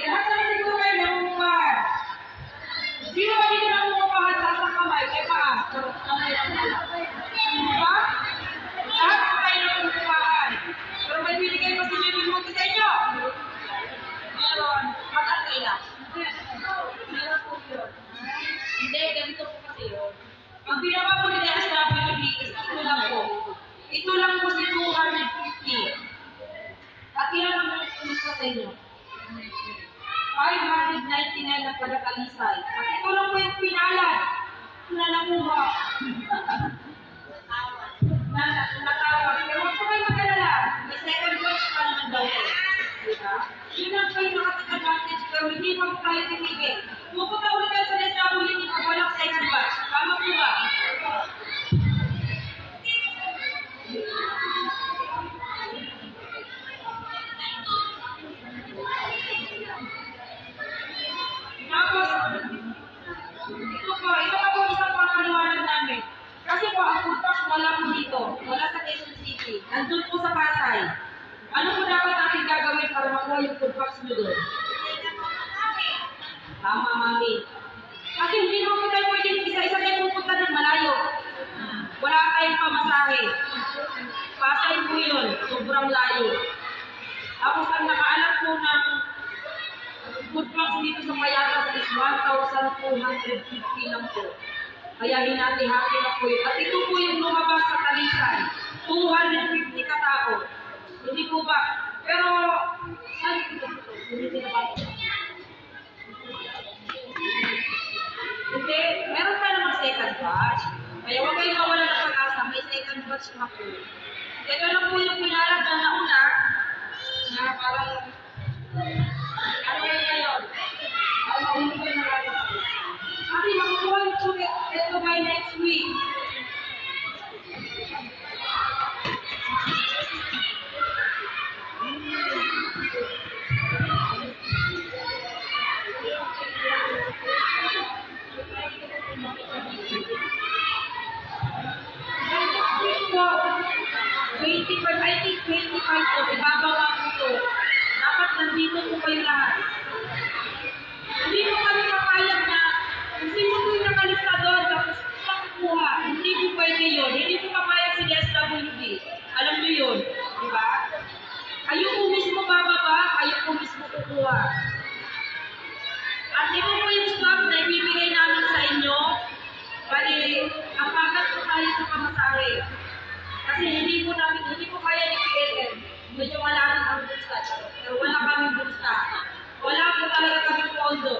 lahat naman siguro kayo nangungupahan. Sino ba dito nangungupahan sa kamay? Kaya paa? Kamay lang pala. Diba? Lahat kayo nangungupahan. Pero may binigay pa si Jimmy Monkey sa inyo. Meron. Mag-atay lang. Meron po yun. Hindi, ganito po kasi yun. Ang pinaka po nila SWB is ito lang po. Ito lang po si 250. At ilan ang kumusta sa inyo? 599 na pagkakalisay. At ito lang po yung pinalad na nakuha. Natawag. Pero huwag po kayo mag-alala. May second watch pa naman daw po. Diba? Yun ang kayo nakatag-advantage pero hindi pa po tayo tinigil. Pupunta ulit kayo sa SWB pag walang second watch. Tama po ba? Tapos, ito pa po isang pangaliwanag namin. Kasi po, ang food pass wala po dito. Wala sa Quezon City. Nandun po sa Pasay. Ano po dapat natin gagawin para makuha yung food pass nyo doon? Tama, mami. Kasi hindi naman po tayo pwede isa-isa tayo pupunta ng malayo. Wala tayong pamasahe. Pasay po yun. Sobrang layo. Tapos ang nakaalam po ng food pass dito sa Payatas is 1,250 lang po. Kaya hinati-hati na po yun. At ito po yung lumabas sa Talisay. 250 katao. Hindi po ba? Pero, saan ito? Hindi na ba? Hindi. Meron pa naman second batch. Kaya huwag kayo mawala ng pag-asa. May second batch na po. Ito lang po yung pinalag na nauna na parang ano kayo ngayon? Hindi ko yung nalaga. Kasi makukuha po ito by next week. I think 25 po, ibababa po ito. Dapat nandito po kayo lahat. Hindi po kami papayag na hindi mo po yung nakalista doon tapos pakukuha. Hindi po pwede yun. Hindi po papayag si SWB. Alam nyo yun. Diba? Kayo po mismo bababa, kayo po mismo kukuha. At ito po yung stop na ibibigay namin sa inyo. Bali, apagat po tayo sa pamasahe. Kasi hindi po kaya ni PLM. Medyo malalim ang bulsa. Pero wala kaming bulsa. Wala po talaga kaming pondo.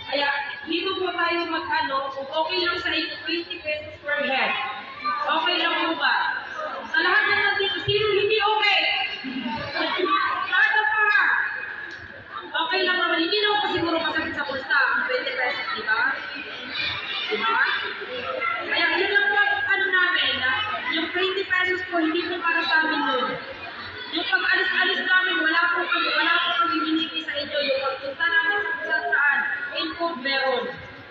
Kaya dito po tayo mag-ano, kung okay lang sa inyo, 20 pesos per head. Okay lang po ba? Sa lahat na nandito, sino hindi okay? Nada pa! Okay lang naman. Hindi naman po siguro masakit sa bulsa ang 20 pesos, di ba? Diba? Kaya yun lang po ano namin na yung 20 pesos po hindi po para sa amin yun. Yung pag-alis-alis namin, wala po kami binigay sa inyo. Yung pagpunta namin sa kung saan, input meron.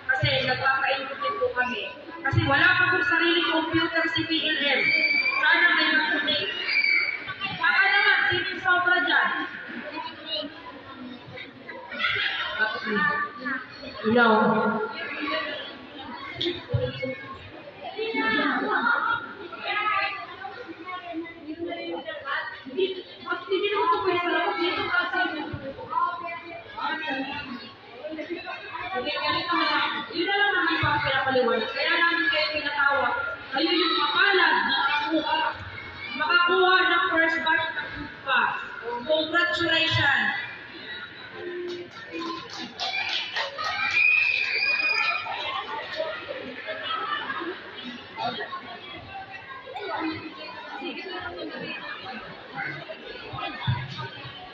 Kasi nagpapa-input din po kami. Kasi wala pa po sariling computer si PLM. Sana may mag-donate. Baka naman, sino yung sobra dyan? No. Yun na lang naman po ang pinapaliwanag. Kaya namin kayo pinatawag. Kayo yung mapalad na makakuha ng first batch ng food pass. Congratulations!